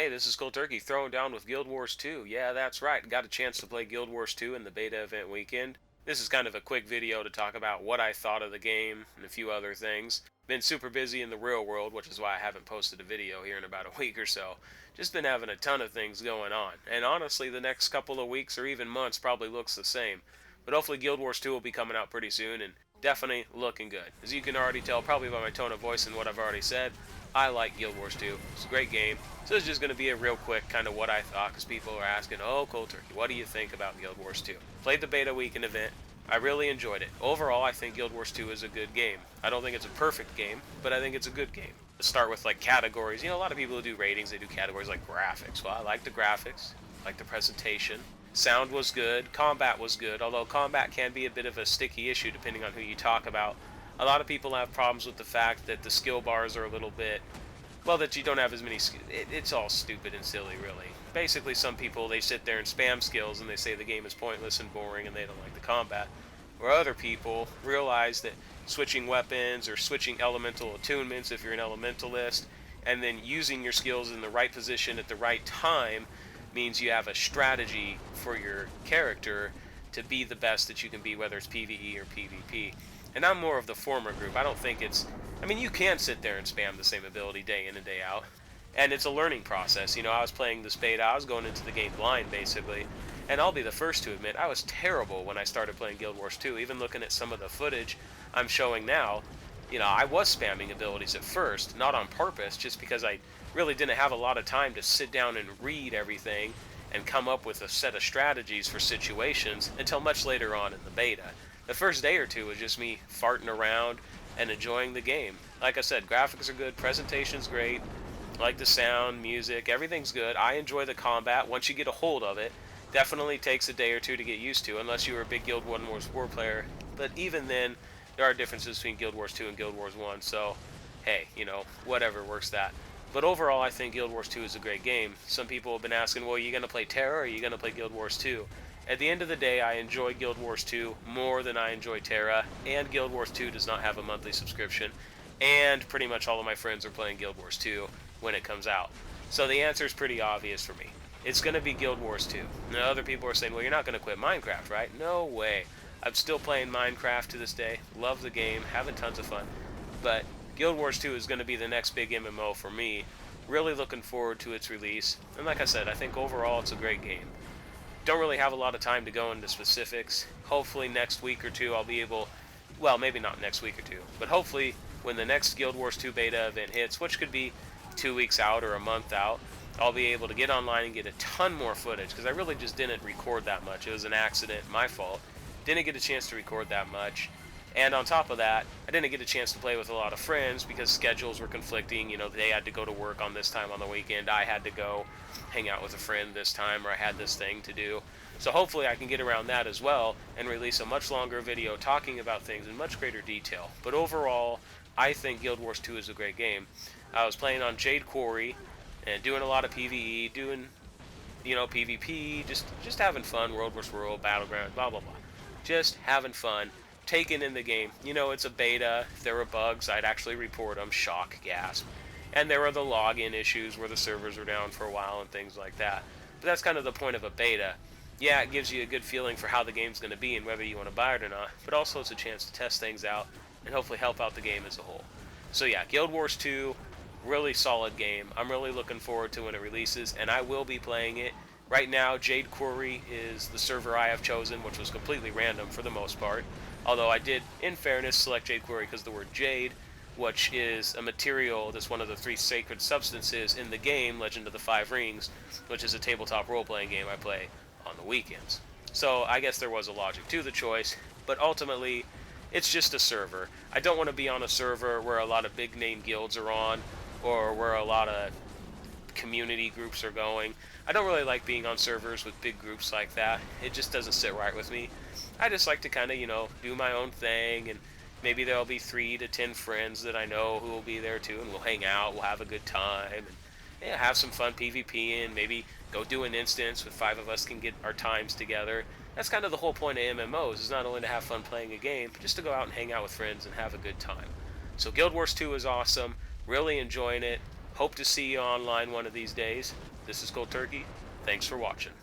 Hey, this is Cold Turkey throwing down with Guild Wars 2. Yeah, that's right. Got a chance to play Guild Wars 2 in the beta event weekend. This is kind of a quick video to talk about what I thought of the game and a few other things. Been super busy in the real world, which is why I haven't posted a video here in about a week or so. Just been having a ton of things going on. And honestly, the next couple of weeks or even months probably looks the same. But hopefully Guild Wars 2 will be coming out pretty soon and definitely looking good. As you can already tell probably by my tone of voice and what I've already said, I like Guild Wars 2. It's a great game. So it's just going to be a real quick kind of what I thought, because people are asking, oh, Cold Turkey, what do you think about Guild Wars 2? Played the beta weekend event. I really enjoyed it. Overall, I think Guild Wars 2 is a good game. I don't think it's a perfect game, but I think it's a good game. Let's start with like categories. You know, a lot of people who do ratings, they do categories like graphics. Well, I like the graphics, I like the presentation. Sound was good, combat was good, although combat can be a bit of a sticky issue depending on who you talk about. A lot of people have problems with the fact that the skill bars are a little bit, well, that you don't have as many it's all stupid and silly, really. Basically, some people, they sit there and spam skills and they say the game is pointless and boring and they don't like the combat. Or other people realize that switching weapons or switching elemental attunements if you're an elementalist, and then using your skills in the right position at the right time means you have a strategy for your character to be the best that you can be, whether it's PvE or PvP. And I'm more of the former group. I don't think it's... I mean, you can sit there and spam the same ability day in and day out. And it's a learning process. You know, I was playing this beta. I was going into the game blind, basically. And I'll be the first to admit, I was terrible when I started playing Guild Wars 2. Even looking at some of the footage I'm showing now, you know, I was spamming abilities at first. Not on purpose, just because I really didn't have a lot of time to sit down and read everything and come up with a set of strategies for situations until much later on in the beta. The first day or two was just me farting around and enjoying the game. Like I said, graphics are good, presentation's great, I like the sound, music, everything's good. I enjoy the combat once you get a hold of it. Definitely takes a day or two to get used to, unless you were a big Guild Wars 4 player. But even then, there are differences between Guild Wars 2 and Guild Wars 1, so hey, you know, whatever works that. But overall, I think Guild Wars 2 is a great game. Some people have been asking, well, are you going to play Terra or are you going to play Guild Wars 2? At the end of the day, I enjoy Guild Wars 2 more than I enjoy Terra, and Guild Wars 2 does not have a monthly subscription, and pretty much all of my friends are playing Guild Wars 2 when it comes out. So the answer is pretty obvious for me. It's going to be Guild Wars 2. Now, other people are saying, well, you're not going to quit Minecraft, right? No way. I'm still playing Minecraft to this day. Love the game, having tons of fun. But Guild Wars 2 is going to be the next big MMO for me. Really looking forward to its release. And like I said, I think overall it's a great game. Don't really have a lot of time to go into specifics. Hopefully next week or two I'll be able, well, maybe not next week or two, but hopefully when the next Guild Wars 2 beta event hits, which could be 2 weeks out or a month out, I'll be able to get online and get a ton more footage, because I really just didn't record that much. It was an accident, my fault. Didn't get a chance to record that much. And on top of that, I didn't get a chance to play with a lot of friends because schedules were conflicting. You know, they had to go to work on this time on the weekend. I had to go hang out with a friend this time, or I had this thing to do. So hopefully I can get around that as well and release a much longer video talking about things in much greater detail. But overall, I think Guild Wars 2 is a great game. I was playing on Jade Quarry and doing a lot of PvE, doing, you know, PvP, just having fun, World vs. World, Battleground, blah, blah, blah. Just having fun. Taken in the game. You know, it's a beta. If there were bugs, I'd actually report them. Shock, gasp. And there are the login issues where the servers were down for a while and things like that. But that's kind of the point of a beta. Yeah, it gives you a good feeling for how the game's going to be and whether you want to buy it or not, but also it's a chance to test things out and hopefully help out the game as a whole. So yeah, Guild Wars 2, really solid game. I'm really looking forward to when it releases, and I will be playing it. Right now, Jade Quarry is the server I have chosen, which was completely random for the most part. Although I did, in fairness, select Jade Quarry because the word Jade, which is a material that's one of the 3 sacred substances in the game, Legend of the Five Rings, which is a tabletop role-playing game I play on the weekends. So I guess there was a logic to the choice, but ultimately, it's just a server. I don't want to be on a server where a lot of big-name guilds are on, or where a lot of community groups are going. I don't really like being on servers with big groups like that. It just doesn't sit right with me. I just like to kind of, you know, do my own thing, and maybe there'll be 3 to 10 friends that I know who will be there too, and we'll hang out, we'll have a good time, and yeah, have some fun PvP, and maybe go do an instance with 5 of us can get our times together. That's kind of the whole point of MMOs, is not only to have fun playing a game, but just to go out and hang out with friends and have a good time. So Guild Wars 2 is awesome, really enjoying it, hope to see you online one of these days. This is Cold Turkey. Thanks for watching.